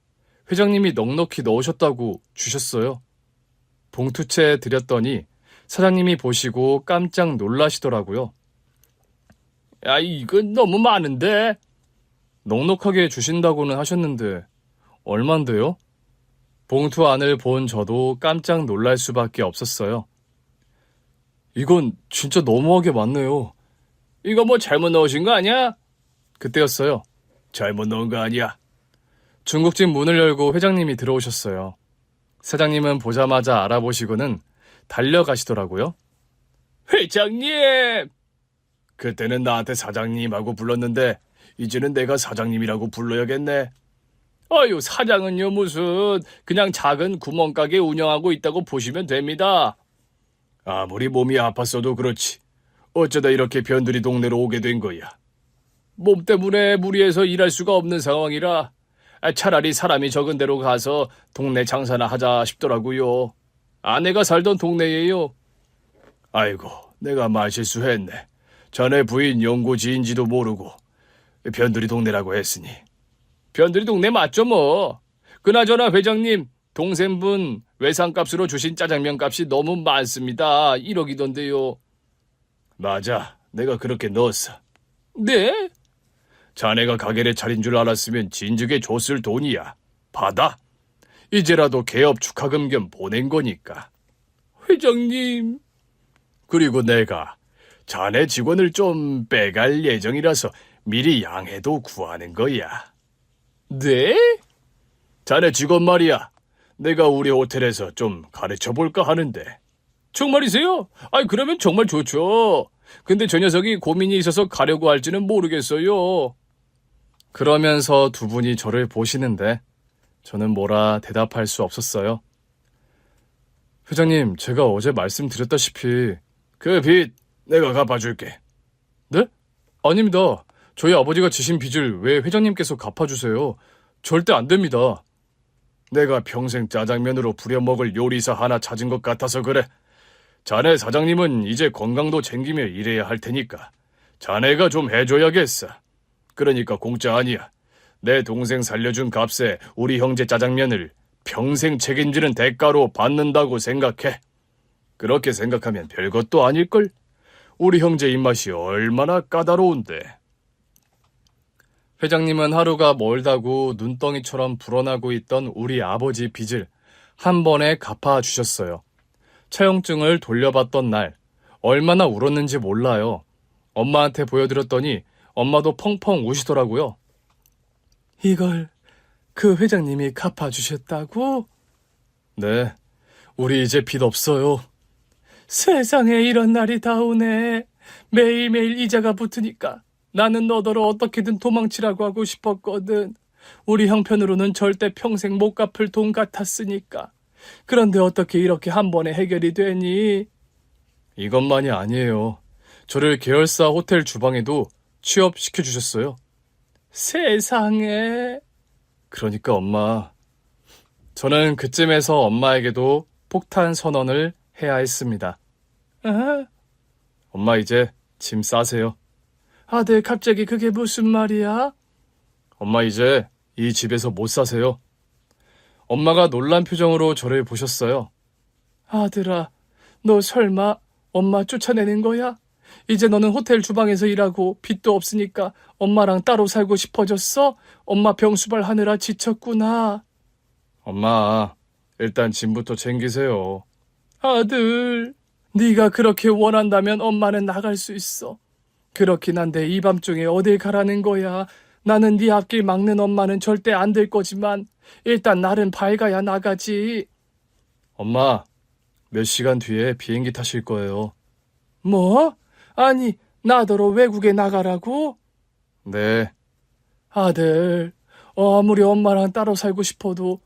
회장님이 넉넉히 넣으셨다고 주셨어요. 봉투채 드렸더니 사장님이 보시고 깜짝 놀라시더라고요. 야, 이건 너무 많은데? 넉넉하게 주신다고는 하셨는데 얼만데요? 봉투 안을 본 저도 깜짝 놀랄 수밖에 없었어요. 이건 진짜 너무하게 많네요. 이거 뭐 잘못 넣으신 거 아니야? 그때였어요. 잘못 넣은 거 아니야. 중국집 문을 열고 회장님이 들어오셨어요. 사장님은 보자마자 알아보시고는 달려가시더라고요. 회장님! 그때는 나한테 사장님하고 불렀는데 이제는 내가 사장님이라고 불러야겠네. 아유, 사장은요 무슨 그냥 작은 구멍가게 운영하고 있다고 보시면 됩니다. 아무리 몸이 아팠어도 그렇지. 어쩌다 이렇게 변두리 동네로 오게 된 거야. 몸 때문에 무리해서 일할 수가 없는 상황이라 차라리 사람이 적은 데로 가서 동네 장사나 하자 싶더라고요. 아내가 살던 동네예요. 아이고, 내가 말실수했네. 자네 부인 연고지인지도 모르고 변두리 동네라고 했으니. 변두리 동네 맞죠 뭐. 그나저나 회장님, 동생분 외상값으로 주신 짜장면 값이 너무 많습니다. 1억이던데요. 맞아, 내가 그렇게 넣었어. 네? 자네가 가게를 차린 줄 알았으면 진즉에 줬을 돈이야. 받아. 이제라도 개업 축하금 겸 보낸 거니까. 회장님. 그리고 내가 자네 직원을 좀 빼갈 예정이라서 미리 양해도 구하는 거야. 네? 자네 직원 말이야. 내가 우리 호텔에서 좀 가르쳐볼까 하는데. 정말이세요? 아이, 그러면 정말 좋죠. 근데 저 녀석이 고민이 있어서 가려고 할지는 모르겠어요. 그러면서 두 분이 저를 보시는데 저는 뭐라 대답할 수 없었어요. 회장님, 제가 어제 말씀드렸다시피 그 빚 내가 갚아줄게. 네? 아닙니다. 저희 아버지가 지신 빚을 왜 회장님께서 갚아주세요? 절대 안 됩니다. 내가 평생 짜장면으로 부려먹을 요리사 하나 찾은 것 같아서 그래. 자네 사장님은 이제 건강도 챙기며 일해야 할 테니까 자네가 좀 해줘야겠어. 그러니까 공짜 아니야. 내 동생 살려준 값에 우리 형제 짜장면을 평생 책임지는 대가로 받는다고 생각해. 그렇게 생각하면 별것도 아닐걸? 우리 형제 입맛이 얼마나 까다로운데. 회장님은 하루가 멀다고 눈덩이처럼 불어나고 있던 우리 아버지 빚을 한 번에 갚아주셨어요. 차용증을 돌려받던 날 얼마나 울었는지 몰라요. 엄마한테 보여드렸더니 엄마도 펑펑 우시더라고요. 이걸 그 회장님이 갚아주셨다고? 네, 우리 이제 빚 없어요. 세상에 이런 날이 다 오네. 매일매일 이자가 붙으니까 나는 너더러 어떻게든 도망치라고 하고 싶었거든. 우리 형편으로는 절대 평생 못 갚을 돈 같았으니까. 그런데 어떻게 이렇게 한 번에 해결이 되니? 이것만이 아니에요. 저를 계열사 호텔 주방에도 취업시켜주셨어요. 세상에. 그러니까 엄마. 저는 그쯤에서 엄마에게도 폭탄 선언을 해야 했습니다. 엄마, 이제 짐 싸세요. 아들, 갑자기 그게 무슨 말이야? 엄마, 이제 이 집에서 못 사세요. 엄마가 놀란 표정으로 저를 보셨어요. 아들아, 너 설마 엄마 쫓아내는 거야? 이제 너는 호텔 주방에서 일하고 빚도 없으니까 엄마랑 따로 살고 싶어졌어? 엄마 병수발 하느라 지쳤구나. 엄마, 일단 짐부터 챙기세요. 아들, 네가 그렇게 원한다면 엄마는 나갈 수 있어. 그렇긴 한데 이 밤중에 어딜 가라는 거야. 나는 네 앞길 막는 엄마는 절대 안 될 거지만 일단 날은 밝아야 나가지. 엄마, 몇 시간 뒤에 비행기 타실 거예요. 뭐? 아니, 나더러 외국에 나가라고? 네. 아들, 아무리 엄마랑 따로 살고 싶어도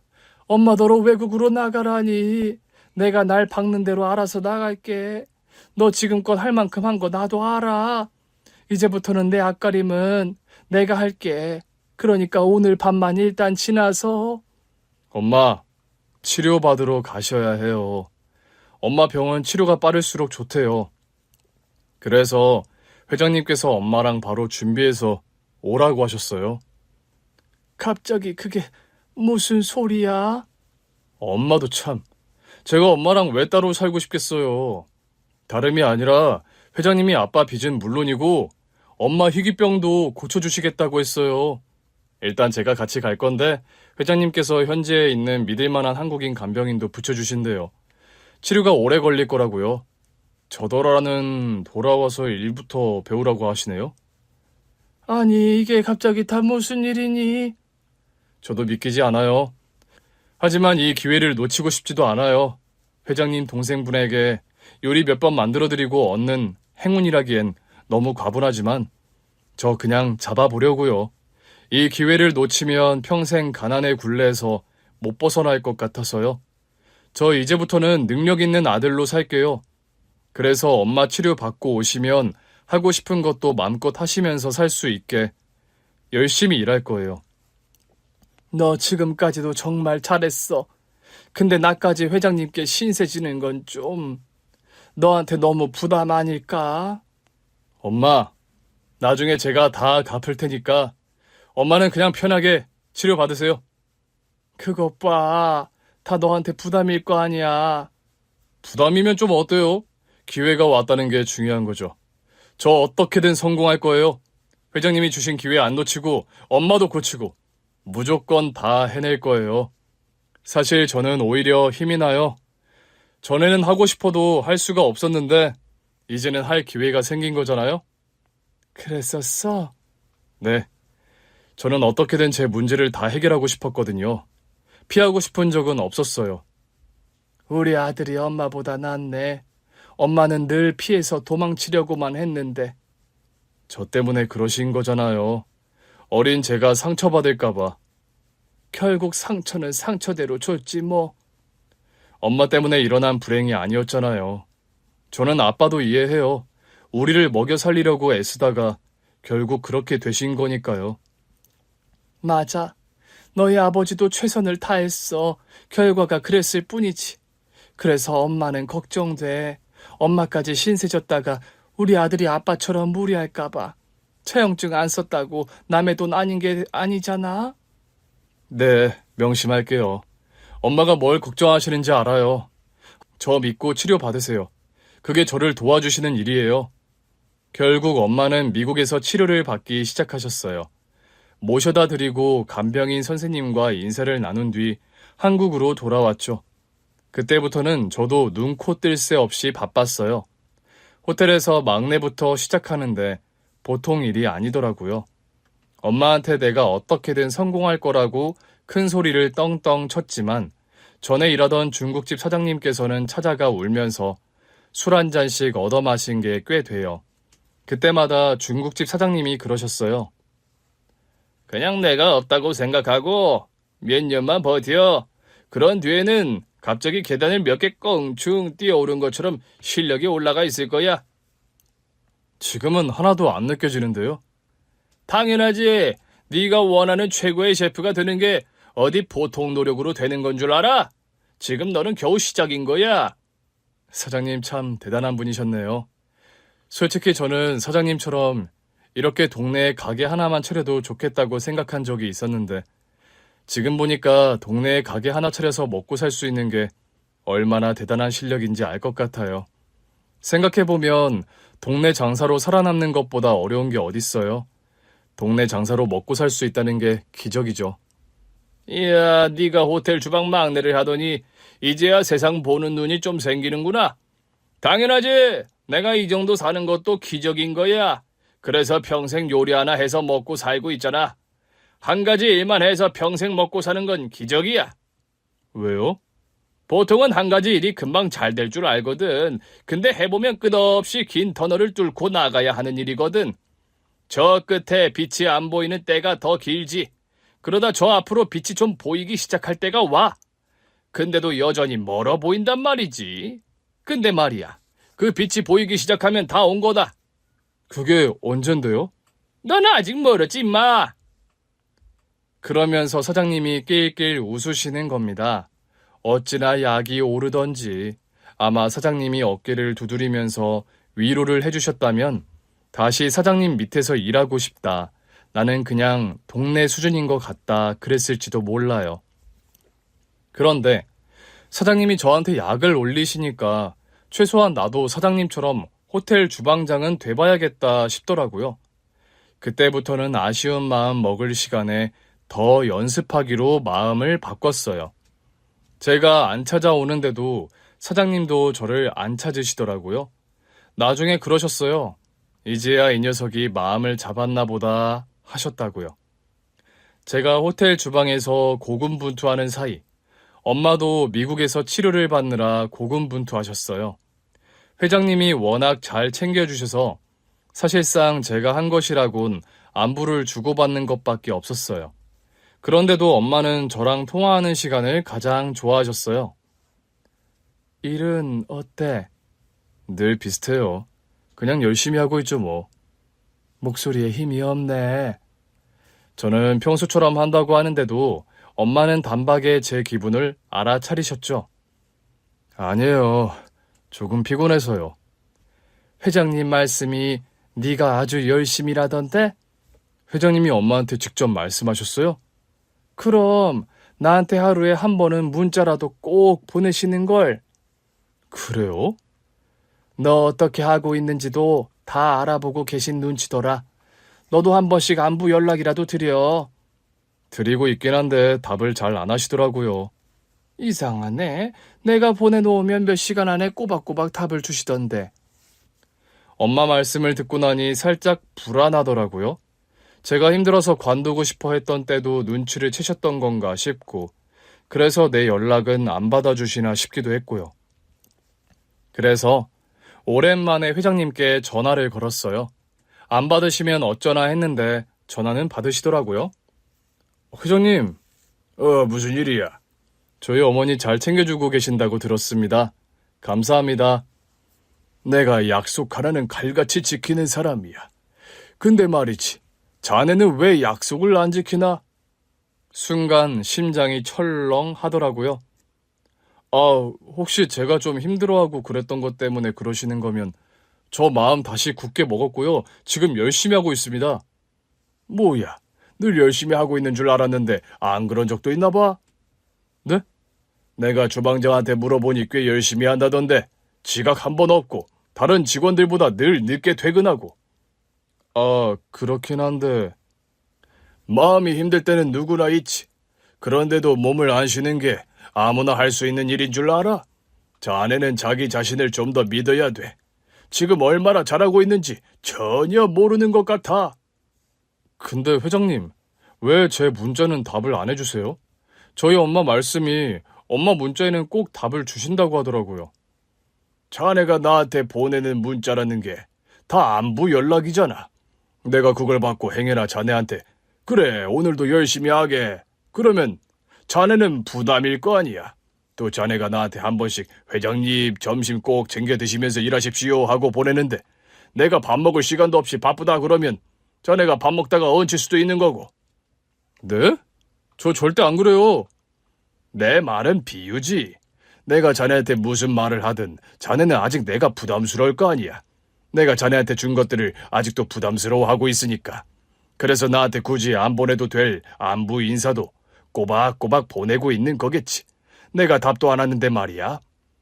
엄마더러 외국으로 나가라니. 내가 날 박는 대로 알아서 나갈게. 너 지금껏 할 만큼 한 거 나도 알아. 이제부터는 내 앞가림은 내가 할게. 그러니까 오늘 밤만 일단 지나서. 엄마, 치료받으러 가셔야 해요. 엄마 병은 치료가 빠를수록 좋대요. 그래서 회장님께서 엄마랑 바로 준비해서 오라고 하셨어요. 갑자기 그게 무슨 소리야? 엄마도 참. 제가 엄마랑 왜 따로 살고 싶겠어요. 다름이 아니라 회장님이 아빠 빚은 물론이고 엄마 희귀병도 고쳐주시겠다고 했어요. 일단 제가 같이 갈 건데 회장님께서 현지에 있는 믿을만한 한국인 간병인도 붙여주신대요. 치료가 오래 걸릴 거라고요. 저더라는 돌아와서 일부터 배우라고 하시네요. 아니, 이게 갑자기 다 무슨 일이니? 저도 믿기지 않아요. 하지만 이 기회를 놓치고 싶지도 않아요. 회장님 동생분에게 요리 몇 번 만들어드리고 얻는 행운이라기엔 너무 과분하지만 저 그냥 잡아보려고요. 이 기회를 놓치면 평생 가난의 굴레에서 못 벗어날 것 같아서요. 저 이제부터는 능력 있는 아들로 살게요. 그래서 엄마 치료 받고 오시면 하고 싶은 것도 마음껏 하시면서 살 수 있게 열심히 일할 거예요. 너 지금까지도 정말 잘했어. 근데 나까지 회장님께 신세 지는 건 좀 너한테 너무 부담 아닐까? 엄마, 나중에 제가 다 갚을 테니까 엄마는 그냥 편하게 치료받으세요. 그것 봐. 다 너한테 부담일 거 아니야. 부담이면 좀 어때요? 기회가 왔다는 게 중요한 거죠. 저 어떻게든 성공할 거예요. 회장님이 주신 기회 안 놓치고 엄마도 고치고 무조건 다 해낼 거예요. 사실 저는 오히려 힘이 나요. 전에는 하고 싶어도 할 수가 없었는데 이제는 할 기회가 생긴 거잖아요. 그랬었어? 네. 저는 어떻게든 제 문제를 다 해결하고 싶었거든요. 피하고 싶은 적은 없었어요. 우리 아들이 엄마보다 낫네. 엄마는 늘 피해서 도망치려고만 했는데. 저 때문에 그러신 거잖아요. 어린 제가 상처받을까봐. 결국 상처는 상처대로 줬지 뭐. 엄마 때문에 일어난 불행이 아니었잖아요. 저는 아빠도 이해해요. 우리를 먹여 살리려고 애쓰다가 결국 그렇게 되신 거니까요. 맞아. 너희 아버지도 최선을 다했어. 결과가 그랬을 뿐이지. 그래서 엄마는 걱정돼. 엄마까지 신세졌다가 우리 아들이 아빠처럼 무리할까봐. 처형증 안 썼다고 남의 돈 아닌 게 아니잖아. 네, 명심할게요. 엄마가 뭘 걱정하시는지 알아요. 저 믿고 치료받으세요. 그게 저를 도와주시는 일이에요. 결국 엄마는 미국에서 치료를 받기 시작하셨어요. 모셔다 드리고 간병인 선생님과 인사를 나눈 뒤 한국으로 돌아왔죠. 그때부터는 저도 눈, 코, 뜰 새 없이 바빴어요. 호텔에서 막내부터 시작하는데 보통 일이 아니더라고요. 엄마한테 내가 어떻게든 성공할 거라고 큰 소리를 떵떵 쳤지만 전에 일하던 중국집 사장님께서는 찾아가 울면서 술 한 잔씩 얻어 마신 게 꽤 돼요. 그때마다 중국집 사장님이 그러셨어요. 그냥 내가 없다고 생각하고 몇 년만 버텨. 그런 뒤에는 갑자기 계단을 몇 개 껑충 뛰어오른 것처럼 실력이 올라가 있을 거야. 지금은 하나도 안 느껴지는데요. 당연하지. 네가 원하는 최고의 셰프가 되는 게 어디 보통 노력으로 되는 건 줄 알아? 지금 너는 겨우 시작인 거야. 사장님 참 대단한 분이셨네요. 솔직히 저는 사장님처럼 이렇게 동네에 가게 하나만 차려도 좋겠다고 생각한 적이 있었는데 지금 보니까 동네에 가게 하나 차려서 먹고 살 수 있는 게 얼마나 대단한 실력인지 알 것 같아요. 생각해보면 동네 장사로 살아남는 것보다 어려운 게 어딨어요. 동네 장사로 먹고 살 수 있다는 게 기적이죠. 이야, 네가 호텔 주방 막내를 하더니 이제야 세상 보는 눈이 좀 생기는구나. 당연하지. 내가 이 정도 사는 것도 기적인 거야. 그래서 평생 요리 하나 해서 먹고 살고 있잖아. 한 가지 일만 해서 평생 먹고 사는 건 기적이야. 왜요? 보통은 한 가지 일이 금방 잘 될 줄 알거든. 근데 해보면 끝없이 긴 터널을 뚫고 나가야 하는 일이거든. 저 끝에 빛이 안 보이는 때가 더 길지. 그러다 저 앞으로 빛이 좀 보이기 시작할 때가 와. 근데도 여전히 멀어 보인단 말이지. 근데 말이야, 그 빛이 보이기 시작하면 다 온 거다. 그게 언젠데요? 넌 아직 멀었지, 임마. 그러면서 사장님이 낄낄 웃으시는 겁니다. 어찌나 약이 오르던지 아마 사장님이 어깨를 두드리면서 위로를 해주셨다면 다시 사장님 밑에서 일하고 싶다. 나는 그냥 동네 수준인 것 같다. 그랬을지도 몰라요. 그런데 사장님이 저한테 약을 올리시니까 최소한 나도 사장님처럼 호텔 주방장은 돼봐야겠다 싶더라고요. 그때부터는 아쉬운 마음 먹을 시간에 더 연습하기로 마음을 바꿨어요. 제가 안 찾아오는데도 사장님도 저를 안 찾으시더라고요. 나중에 그러셨어요. 이제야 이 녀석이 마음을 잡았나 보다 하셨다고요. 제가 호텔 주방에서 고군분투하는 사이 엄마도 미국에서 치료를 받느라 고군분투하셨어요. 회장님이 워낙 잘 챙겨주셔서 사실상 제가 한 것이라곤 안부를 주고받는 것밖에 없었어요. 그런데도 엄마는 저랑 통화하는 시간을 가장 좋아하셨어요. 일은 어때? 늘 비슷해요. 그냥 열심히 하고 있죠 뭐. 목소리에 힘이 없네. 저는 평소처럼 한다고 하는데도 엄마는 단박에 제 기분을 알아차리셨죠. 아니에요. 조금 피곤해서요. 회장님 말씀이 네가 아주 열심히 일하던데? 회장님이 엄마한테 직접 말씀하셨어요? 그럼 나한테 하루에 한 번은 문자라도 꼭 보내시는걸. 그래요? 너 어떻게 하고 있는지도 다 알아보고 계신 눈치더라. 너도 한 번씩 안부 연락이라도 드려. 드리고 있긴 한데 답을 잘 안 하시더라고요. 이상하네. 내가 보내놓으면 몇 시간 안에 꼬박꼬박 답을 주시던데. 엄마 말씀을 듣고 나니 살짝 불안하더라고요. 제가 힘들어서 관두고 싶어 했던 때도 눈치를 채셨던 건가 싶고, 그래서 내 연락은 안 받아주시나 싶기도 했고요. 그래서 오랜만에 회장님께 전화를 걸었어요. 안 받으시면 어쩌나 했는데 전화는 받으시더라고요. 회장님, 무슨 일이야? 저희 어머니 잘 챙겨주고 계신다고 들었습니다. 감사합니다. 내가 약속 하나는 칼같이 지키는 사람이야. 근데 말이지, 자네는 왜 약속을 안 지키나? 순간 심장이 철렁 하더라고요. 혹시 제가 좀 힘들어하고 그랬던 것 때문에 그러시는 거면 저 마음 다시 굳게 먹었고요. 지금 열심히 하고 있습니다. 뭐야, 늘 열심히 하고 있는 줄 알았는데 안 그런 적도 있나 봐? 네? 내가 주방장한테 물어보니 꽤 열심히 한다던데 지각 한 번 없고 다른 직원들보다 늘 늦게 퇴근하고. 그렇긴 한데. 마음이 힘들 때는 누구나 있지. 그런데도 몸을 안 쉬는 게 아무나 할 수 있는 일인 줄 알아? 자네는 자기 자신을 좀 더 믿어야 돼. 지금 얼마나 잘하고 있는지 전혀 모르는 것 같아. 근데 회장님, 왜 제 문자는 답을 안 해주세요? 저희 엄마 말씀이 엄마 문자에는 꼭 답을 주신다고 하더라고요. 자네가 나한테 보내는 문자라는 게 다 안부 연락이잖아. 내가 그걸 받고 행여나 자네한테 그래, 오늘도 열심히 하게. 그러면 자네는 부담일 거 아니야. 또 자네가 나한테 한 번씩 회장님 점심 꼭 챙겨 드시면서 일하십시오 하고 보내는데 내가 밥 먹을 시간도 없이 바쁘다 그러면 자네가 밥 먹다가 얹힐 수도 있는 거고. 네? 저 절대 안 그래요. 내 말은 비유지. 내가 자네한테 무슨 말을 하든 자네는 아직 내가 부담스러울 거 아니야. 내가 자네한테 준 것들을 아직도 부담스러워하고 있으니까. 그래서 나한테 굳이 안 보내도 될 안부 인사도 꼬박꼬박 보내고 있는 거겠지. 내가 답도 안 하는데 말이야.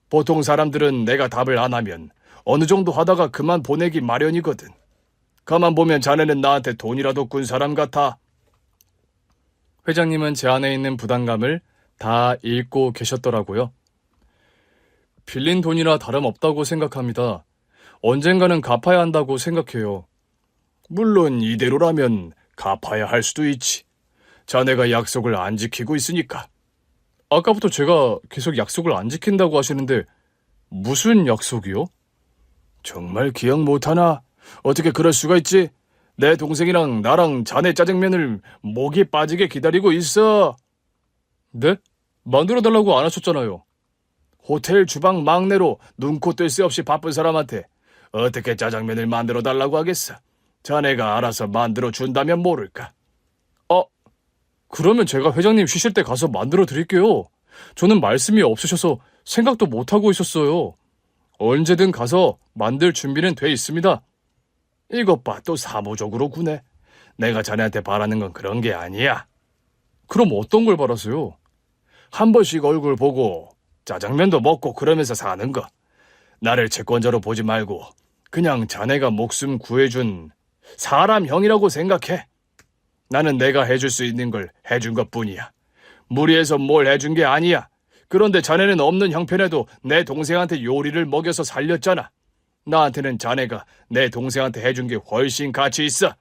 보통 사람들은 내가 답을 안 하면 어느 정도 하다가 그만 보내기 마련이거든. 가만 보면 자네는 나한테 돈이라도 꾼 사람 같아. 회장님은 제 안에 있는 부담감을 다 읽고 계셨더라고요. 빌린 돈이라 다름없다고 생각합니다. 언젠가는 갚아야 한다고 생각해요. 물론 이대로라면 갚아야 할 수도 있지. 자네가 약속을 안 지키고 있으니까. 아까부터 제가 계속 약속을 안 지킨다고 하시는데 무슨 약속이요? 정말 기억 못하나? 어떻게 그럴 수가 있지? 내 동생이랑 나랑 자네 짜장면을 목이 빠지게 기다리고 있어. 네? 만들어달라고 안 하셨잖아요. 호텔 주방 막내로 눈코 뜰 새 없이 바쁜 사람한테 어떻게 짜장면을 만들어 달라고 하겠어? 자네가 알아서 만들어 준다면 모를까? 그러면 제가 회장님 쉬실 때 가서 만들어 드릴게요. 저는 말씀이 없으셔서 생각도 못하고 있었어요. 언제든 가서 만들 준비는 돼 있습니다. 이것 봐, 또 사무적으로 구네. 내가 자네한테 바라는 건 그런 게 아니야. 그럼 어떤 걸 바라세요? 한 번씩 얼굴 보고 짜장면도 먹고 그러면서 사는 거. 나를 채권자로 보지 말고 그냥 자네가 목숨 구해준 사람 형이라고 생각해. 나는 내가 해줄 수 있는 걸 해준 것뿐이야. 무리해서 뭘 해준 게 아니야. 그런데 자네는 없는 형편에도 내 동생한테 요리를 먹여서 살렸잖아. 나한테는 자네가 내 동생한테 해준 게 훨씬 가치 있어.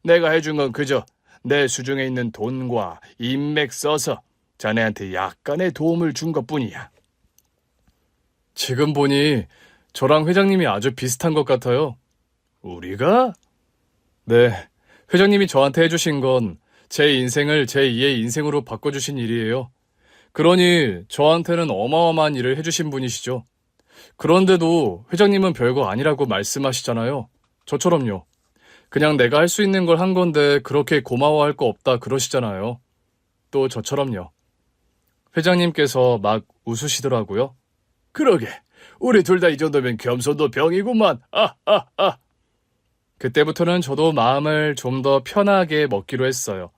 내가 해준 건 그저 내 수중에 있는 돈과 인맥 써서 자네한테 약간의 도움을 준 것뿐이야. 지금 보니 저랑 회장님이 아주 비슷한 것 같아요. 우리가? 네, 회장님이 저한테 해주신 건 제 인생을 제2의 인생으로 바꿔주신 일이에요. 그러니 저한테는 어마어마한 일을 해주신 분이시죠. 그런데도 회장님은 별거 아니라고 말씀하시잖아요. 저처럼요. 그냥 내가 할 수 있는 걸 한 건데 그렇게 고마워할 거 없다 그러시잖아요. 또 저처럼요. 회장님께서 막 웃으시더라고요. 그러게. 우리 둘 다 이 정도면 겸손도 병이구만. 그때부터는 저도 마음을 좀 더 편하게 먹기로 했어요.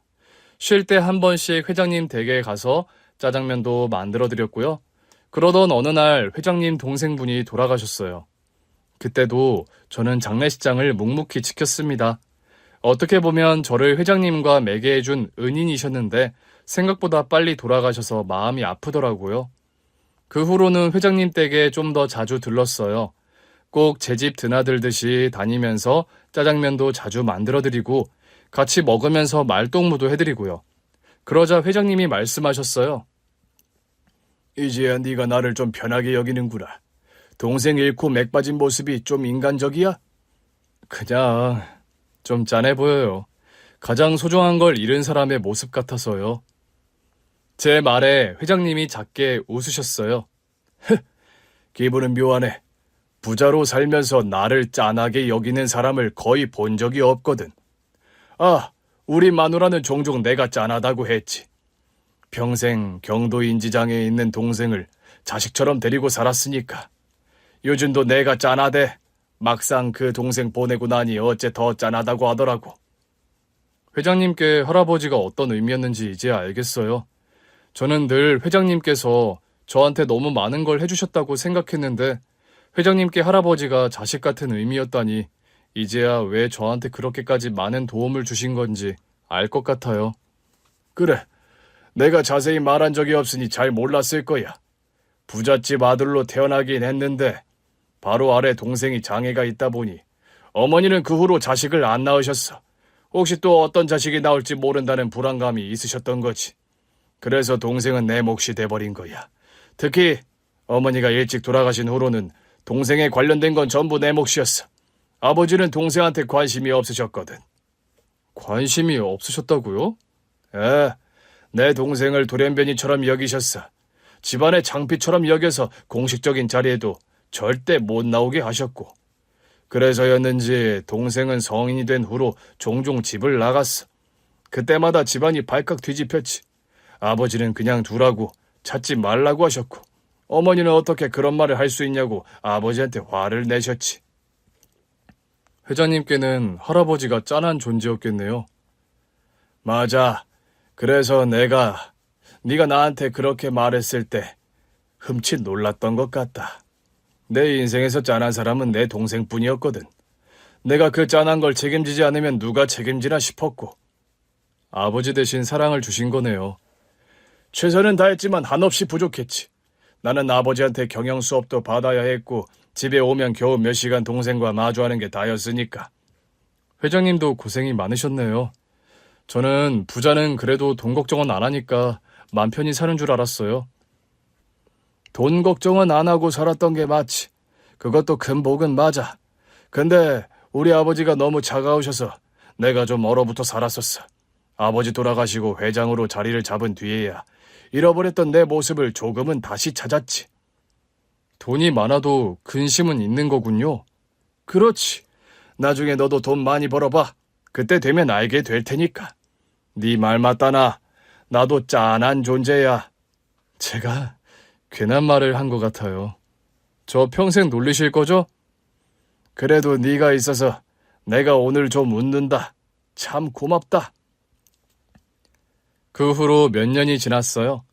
쉴 때 한 번씩 회장님 댁에 가서 짜장면도 만들어 드렸고요. 그러던 어느 날 회장님 동생분이 돌아가셨어요. 그때도 저는 장례식장을 묵묵히 지켰습니다. 어떻게 보면 저를 회장님과 매개해준 은인이셨는데 생각보다 빨리 돌아가셔서 마음이 아프더라고요. 그 후로는 회장님 댁에 좀 더 자주 들렀어요. 꼭 제 집 드나들듯이 다니면서 짜장면도 자주 만들어드리고 같이 먹으면서 말동무도 해드리고요. 그러자 회장님이 말씀하셨어요. 이제야 네가 나를 좀 편하게 여기는구나. 동생 잃고 맥 빠진 모습이 좀 인간적이야? 그냥 좀 짠해 보여요. 가장 소중한 걸 잃은 사람의 모습 같아서요. 제 말에 회장님이 작게 웃으셨어요. 기분은 묘하네. 부자로 살면서 나를 짠하게 여기는 사람을 거의 본 적이 없거든. 우리 마누라는 종종 내가 짠하다고 했지. 평생 경도 인지장에 있는 동생을 자식처럼 데리고 살았으니까. 요즘도 내가 짠하대. 막상 그 동생 보내고 나니 어째 더 짠하다고 하더라고. 회장님께 할아버지가 어떤 의미였는지 이제 알겠어요. 저는 늘 회장님께서 저한테 너무 많은 걸 해주셨다고 생각했는데 회장님께 할아버지가 자식 같은 의미였다니 이제야 왜 저한테 그렇게까지 많은 도움을 주신 건지 알 것 같아요. 그래, 내가 자세히 말한 적이 없으니 잘 몰랐을 거야. 부잣집 아들로 태어나긴 했는데 바로 아래 동생이 장애가 있다 보니 어머니는 그 후로 자식을 안 낳으셨어. 혹시 또 어떤 자식이 나올지 모른다는 불안감이 있으셨던 거지. 그래서 동생은 내 몫이 돼버린 거야. 특히 어머니가 일찍 돌아가신 후로는 동생에 관련된 건 전부 내 몫이었어. 아버지는 동생한테 관심이 없으셨거든. 관심이 없으셨다고요? 내 동생을 돌연변이처럼 여기셨어. 집안의 장피처럼 여겨서 공식적인 자리에도 절대 못 나오게 하셨고. 그래서였는지 동생은 성인이 된 후로 종종 집을 나갔어. 그때마다 집안이 발칵 뒤집혔지. 아버지는 그냥 두라고 찾지 말라고 하셨고 어머니는 어떻게 그런 말을 할 수 있냐고 아버지한테 화를 내셨지. 회장님께는 할아버지가 짠한 존재였겠네요. 맞아. 그래서 내가 네가 나한테 그렇게 말했을 때 흠칫 놀랐던 것 같다. 내 인생에서 짠한 사람은 내 동생뿐이었거든. 내가 그 짠한 걸 책임지지 않으면 누가 책임지나 싶었고. 아버지 대신 사랑을 주신 거네요. 최선은 다했지만 한없이 부족했지. 나는 아버지한테 경영 수업도 받아야 했고 집에 오면 겨우 몇 시간 동생과 마주하는 게 다였으니까. 회장님도 고생이 많으셨네요. 저는 부자는 그래도 돈 걱정은 안 하니까 맘 편히 사는 줄 알았어요. 돈 걱정은 안 하고 살았던 게 맞지. 그것도 큰 복은 맞아. 근데 우리 아버지가 너무 차가우셔서 내가 좀 얼어붙어 살았었어. 아버지 돌아가시고 회장으로 자리를 잡은 뒤에야 잃어버렸던 내 모습을 조금은 다시 찾았지. 돈이 많아도 근심은 있는 거군요. 그렇지. 나중에 너도 돈 많이 벌어봐. 그때 되면 알게 될 테니까. 네 말 맞다나. 나도 짠한 존재야. 제가 괜한 말을 한 것 같아요. 저 평생 놀리실 거죠? 그래도 네가 있어서 내가 오늘 좀 웃는다. 참 고맙다. 그 후로 몇 년이 지났어요.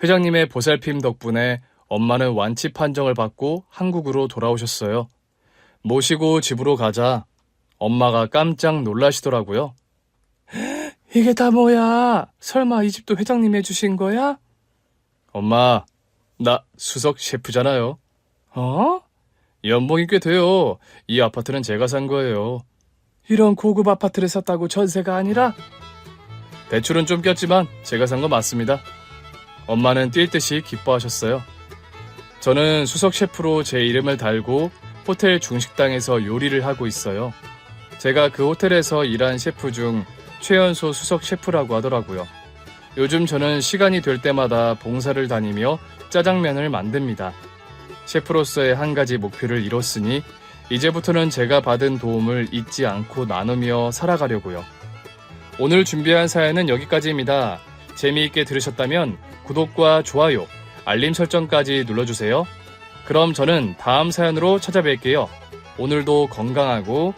회장님의 보살핌 덕분에 엄마는 완치 판정을 받고 한국으로 돌아오셨어요. 모시고 집으로 가자 엄마가 깜짝 놀라시더라고요. 이게 다 뭐야? 설마 이 집도 회장님이 해주신 거야? 엄마, 나 수석 셰프잖아요. 어? 연봉이 꽤 돼요. 이 아파트는 제가 산 거예요. 이런 고급 아파트를 샀다고 전세가 아니라? 대출은 좀 꼈지만 제가 산 거 맞습니다. 엄마는 뛸 듯이 기뻐하셨어요. 저는 수석 셰프로 제 이름을 달고 호텔 중식당에서 요리를 하고 있어요. 제가 그 호텔에서 일한 셰프 중 최연소 수석 셰프라고 하더라고요. 요즘 저는 시간이 될 때마다 봉사를 다니며 짜장면을 만듭니다. 셰프로서의 한 가지 목표를 이뤘으니 이제부터는 제가 받은 도움을 잊지 않고 나누며 살아가려고요. 오늘 준비한 사연은 여기까지입니다. 재미있게 들으셨다면 구독과 좋아요, 알림 설정까지 눌러주세요. 그럼 저는 다음 사연으로 찾아뵐게요. 오늘도 건강하고